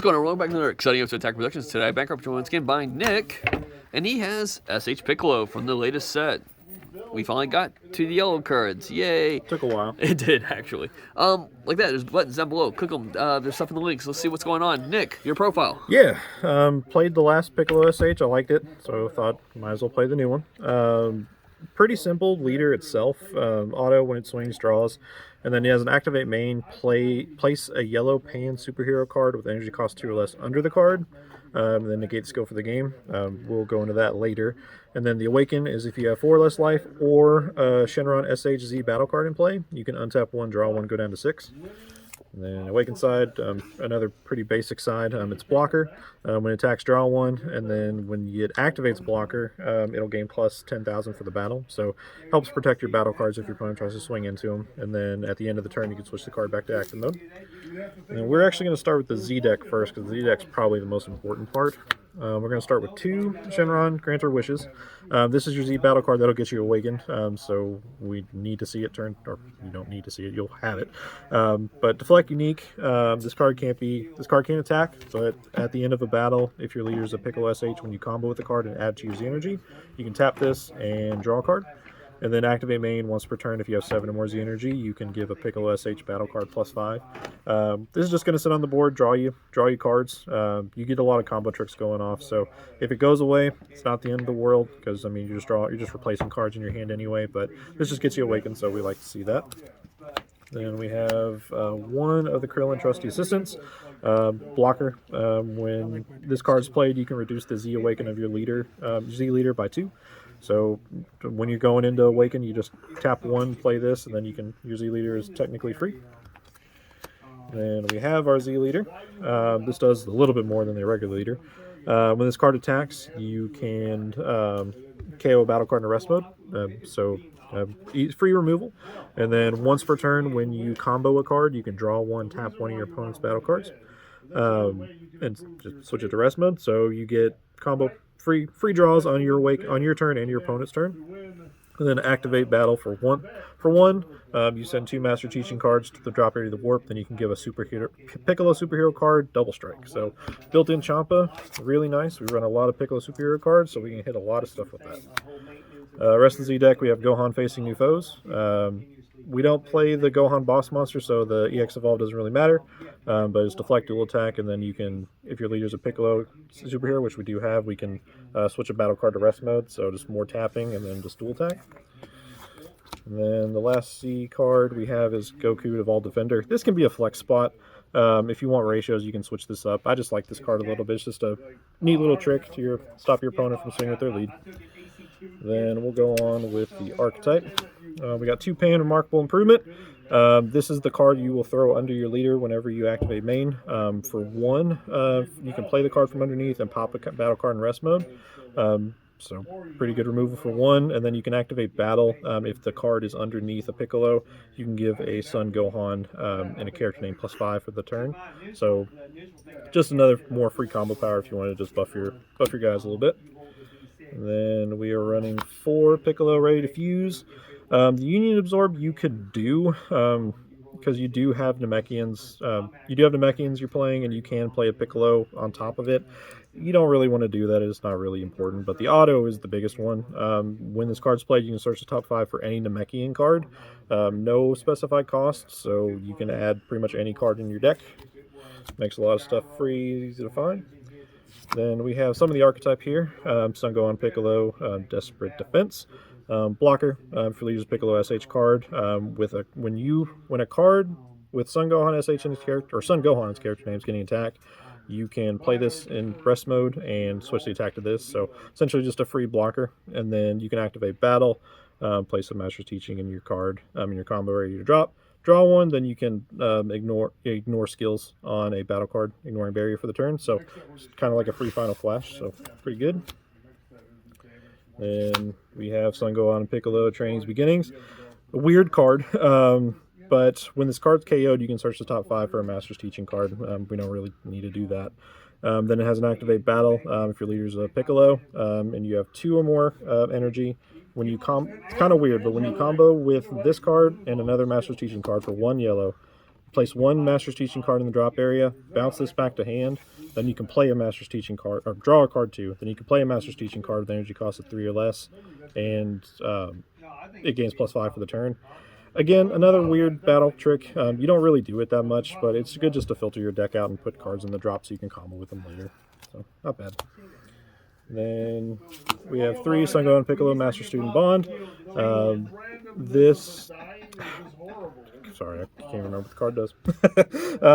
What's going on? Welcome back to another exciting episode of Attack Productions. Today, Bankrupt once again by Nick, and he has Orange Piccolo from the latest set. We finally got to the yellow cards. Yay! Took a while. It did, actually. Like that, there's buttons down below. Click them. There's stuff in the links. Let's see what's going on. Nick, your profile. Yeah, played the last Piccolo SH. I liked it, so thought might as well play the new one. Pretty simple leader itself. Auto when it swings, draws. And then he has an activate main, place a yellow pan superhero card with energy cost 2 or less under the card. Then negate skill for the game. We'll go into that later. And then the Awaken is if you have 4 or less life or Shenron SHZ battle card in play, you can untap 1, draw 1, go down to 6. And then Awaken side, another pretty basic side. It's blocker. When it attacks, draw 1, and then when it activates blocker, it'll gain plus 10,000 for the battle. So helps protect your battle cards if your opponent tries to swing into them. And then at the end of the turn, you can switch the card back to active mode. And we're actually going to start with the Z deck first, because the Z deck's probably the most important part. We're going to start with 2 Shenron Grantor Wishes. This is your Z battle card that'll get you Awakened, so we need to see it turn, or you don't need to see it, you'll have it. But Deflect Unique, this card can't attack, but at the end of a battle, if your leader is a Piccolo SH, when you combo with the card and add to your Z energy, you can tap this and draw a card. And then activate main once per turn. If you have 7 or more Z energy, you can give a Piccolo SH battle card plus 5. This is just going to sit on the board, draw you cards. You get a lot of combo tricks going off. So if it goes away, it's not the end of the world, because I mean you're just replacing cards in your hand anyway. But this just gets you Awakened, so we like to see that. Then we have 1 of the Krillin Trusty Assistants. Blocker. When this card's played, you can reduce the Z Awaken of your leader, Z leader by 2. So when you're going into Awaken, you just tap 1, play this, and then your Z leader is technically free. Then we have our Z leader. This does a little bit more than the regular leader. When this card attacks, you can KO a battle card in rest mode. Free removal. And then once per turn, when you combo a card, you can draw 1, tap 1 of your opponent's battle cards. And just switch it to rest mode, so you get combo free draws on your turn and your opponent's turn. And then activate battle for one. You send 2 Master Teaching cards to the drop area of the warp. Then you can give a Piccolo superhero card double strike. So built-in Champa, really nice. We run a lot of Piccolo superhero cards, so we can hit a lot of stuff with that. Rest of the Z deck, we have Gohan facing new foes. We don't play the Gohan boss monster, so the EX Evolve doesn't really matter. But it's Deflect, dual attack, and then you can, if your leader's a Piccolo superhero, which we do have, we can switch a battle card to rest mode, so just more tapping and then just dual attack. And then the last C card we have is Goku Evolved Defender. This can be a flex spot. If you want ratios, you can switch this up. I just like this card a little bit. It's just a neat little trick to stop your opponent from swinging with their lead. Then we'll go on with the Archetype. We got 2 Pan Remarkable Improvement. This is the card you will throw under your leader whenever you activate main. For 1, you can play the card from underneath and pop a battle card in rest mode. So pretty good removal for 1. And then you can activate battle. If the card is underneath a Piccolo, you can give a Son Gohan and a character name plus 5 for the turn. So just another more free combo power if you want to just buff your guys a little bit. And then we are running 4 Piccolo ready to fuse. The Union Absorb you could do, because you do have Namekians. You do have Namekians you're playing, and you can play a Piccolo on top of it. You don't really want to do that. It's not really important, but the auto is the biggest one. When this card's played, you can search the top 5 for any Namekian card. No specified cost, so you can add pretty much any card in your deck. Makes a lot of stuff free, easy to find. Then we have some of the Archetype here. Son Gohan Piccolo, Desperate Defense. Blocker for leaders Piccolo SH card. When a card with Son Gohan SH in its character, or Son Gohan's character name is getting attacked, you can play this in rest mode and switch the attack to this. So essentially just a free blocker. And then you can activate battle, place some Master Teaching in your card, in your combo ready to drop. Draw 1, then you can ignore skills on a battle card, ignoring barrier for the turn. So it's kind of like a free Final Flash, so pretty good. And we have Son Gohan and Piccolo Training's Beginnings. A weird card, but when this card's KO'd, you can search the top 5 for a Master's Teaching card. We don't really need to do that. Then it has an Activate Battle if your leader's a Piccolo, and you have 2 or more energy. When you it's kind of weird, but when you combo with this card and another Master's Teaching card for 1 yellow, place one Master's Teaching card in the drop area, bounce this back to hand, then you can play a Master's Teaching card, or draw a card too. Then you can play a Master's Teaching card with energy cost of 3 or less, and it gains +5 for the turn. Again, another weird battle trick. You don't really do it that much, but it's good just to filter your deck out and put cards in the drop so you can combo with them later. So, not bad. Then we have 3 Sun Gohan Piccolo Master Student Bond. This... Sorry, I can't remember what the card does.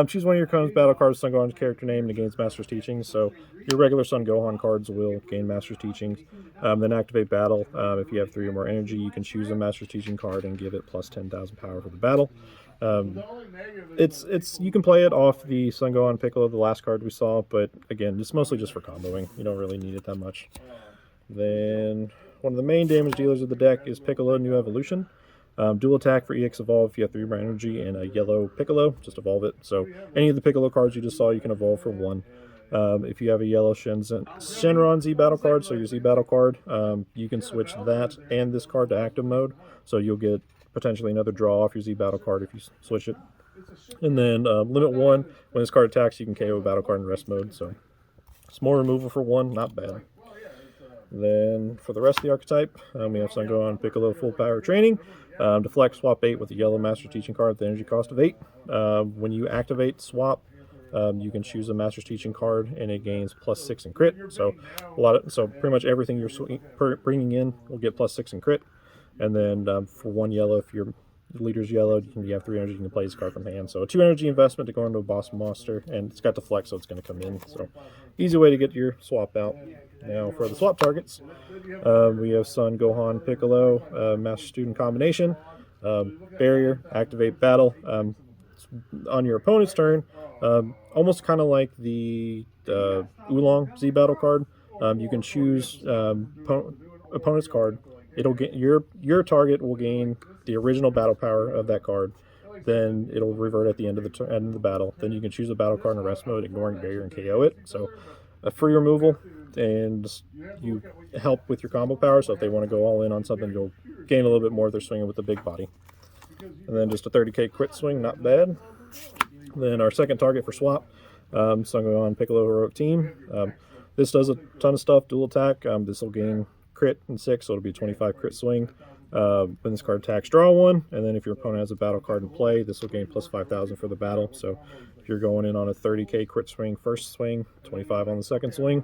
Choose one of your opponent's battle cards, Sun Gohan's character name, and it gains Master's Teachings. So your regular Sun Gohan cards will gain Master's Teachings. Then activate battle. If you have 3 or more energy, you can choose a Master's Teaching card and give it plus 10,000 power for the battle. You can play it off the Sun Gohan Piccolo, the last card we saw, but again, it's mostly just for comboing. You don't really need it that much. Then one of the main damage dealers of the deck is Piccolo New Evolution. Dual attack for EX Evolve if you have 3 more energy, and a yellow Piccolo, just evolve it. So any of the Piccolo cards you just saw, you can evolve for 1. If you have a yellow Shenron Z battle card, so your Z battle card, you can switch that and this card to active mode. So you'll get potentially another draw off your Z battle card if you switch it. And then limit 1, when this card attacks, you can KO a battle card in rest mode. So small removal for 1, not bad. Then for the rest of the archetype, we have Sun Gohan Piccolo Full Power Training. Deflect, swap 8 with a yellow Master Teaching card with the energy cost of 8. When you activate swap, you can choose a Master's Teaching card, and it gains +6 in crit. So pretty much everything you're bringing in will get +6 in crit. And then for 1 yellow, if your leader's yellow, you have 3 energy, you can play this card from hand. So a 2 energy investment to go into a boss monster, and it's got deflect, so it's going to come in. So easy way to get your swap out. Now for the swap targets, we have Sun Gohan Piccolo Master Student combination. Barrier, activate battle. On your opponent's turn, almost kind of like the Oolong Z battle card, you can choose opponent's card. It'll get your target will gain the original battle power of that card. Then it'll revert at the end of the battle. Then you can choose a battle card in rest mode, ignoring barrier, and KO it. So a free removal, and you help with your combo power. So if they want to go all in on something, you'll gain a little bit more if they're swinging with the big body. And then just a 30k crit swing, not bad. Then our second target for swap, Sun Gohan Piccolo Heroic Team. This does a ton of stuff. Dual attack. This will gain crit and 6, so it'll be a 25 crit swing. When this card attacks, draw 1, and then if your opponent has a battle card in play, this will gain +5,000 for the battle. So if you're going in on a 30k crit swing first swing, 25 on the second swing,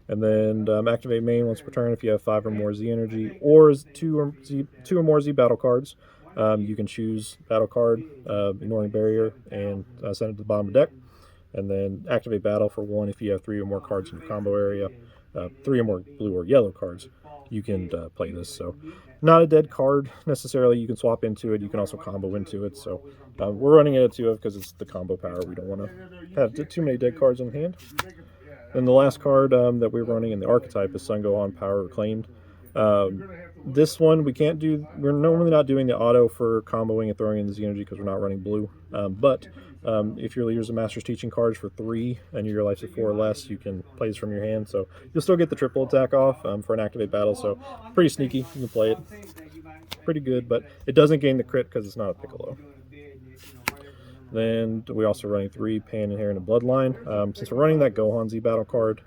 and then activate main once per turn if you have 5 or more Z energy, or 2 or more Z battle cards. You can choose battle card, ignoring barrier, and send it to the bottom of the deck. And then activate battle for 1 if you have 3 or more cards in your combo area, 3 or more blue or yellow cards. You can play this. So not a dead card necessarily. You can swap into it. You can also combo into it. So we're running it at 2 of because it's the combo power. We don't want to have too many dead cards on hand. And the last card that we're running in the archetype is Sun Gohan Power Reclaimed. This one we can't do. We're normally not doing the auto for comboing and throwing in the Z energy because we're not running blue. But if your leader's a Master's Teaching cards for 3 and your life's at 4 or less, you can play this from your hand. So you'll still get the triple attack off for an activate battle. So pretty sneaky. You can play it pretty good, but it doesn't gain the crit because it's not a Piccolo. Then we also running 3 Pan Inherent Bloodline. Since we're running that Gohan Z battle card,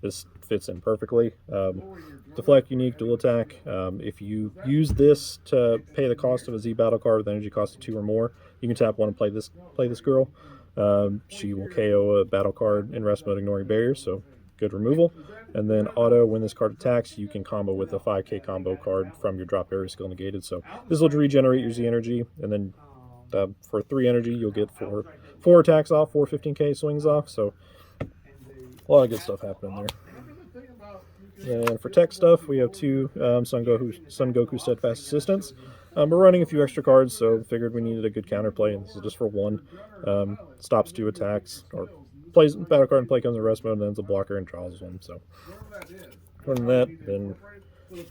this fits in perfectly. Deflect, unique, dual attack. If you use this to pay the cost of a Z battle card with energy cost of 2 or more, you can tap 1 and play this girl. She will KO a battle card in rest mode, ignoring barriers, so good removal. And then auto, when this card attacks, you can combo with a 5k combo card from your drop area skill negated. So this will regenerate your Z energy, and then for 3 energy, you'll get 4 attacks off, 4 15k swings off. So a lot of good stuff happening there. And for tech stuff, we have 2 Son Goku Steadfast Assistants. We're running a few extra cards, so figured we needed a good counterplay, and this is just for 1. Stops 2 attacks, or plays battle card and play comes in rest mode, and then it's a blocker and draws 1. So other than that, then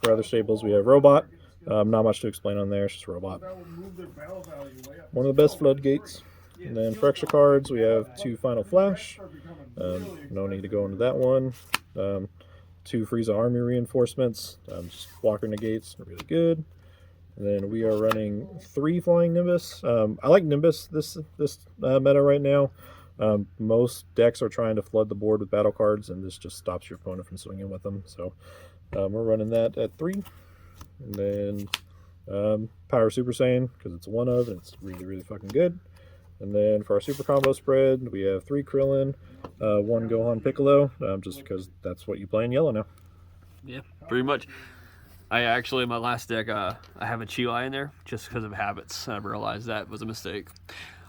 for other staples, we have Robot. Not much to explain on there, it's just Robot. One of the best floodgates. And then for extra cards, we have 2 Final Flash. No need to go into that one. 2 Frieza Army reinforcements. Just blocker negates, really good. And then we are running 3 Flying Nimbus. I like Nimbus this meta right now. Most decks are trying to flood the board with battle cards, and this just stops your opponent from swinging with them. So we're running that at 3. And then Power Super Saiyan, because it's one of, and it's really, really fucking good. And then for our super combo spread, we have 3 Krillin, 1 Gohan Piccolo, just because that's what you play in yellow now. Yeah, pretty much. I actually, in my last deck, I have a Chi in there just because of habits. I realized that was a mistake.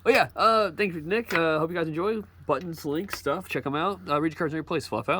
Oh yeah, thank you, Nick. Hope you guys enjoy. Buttons, links, stuff. Check them out. Read your cards in your place. Fluff out.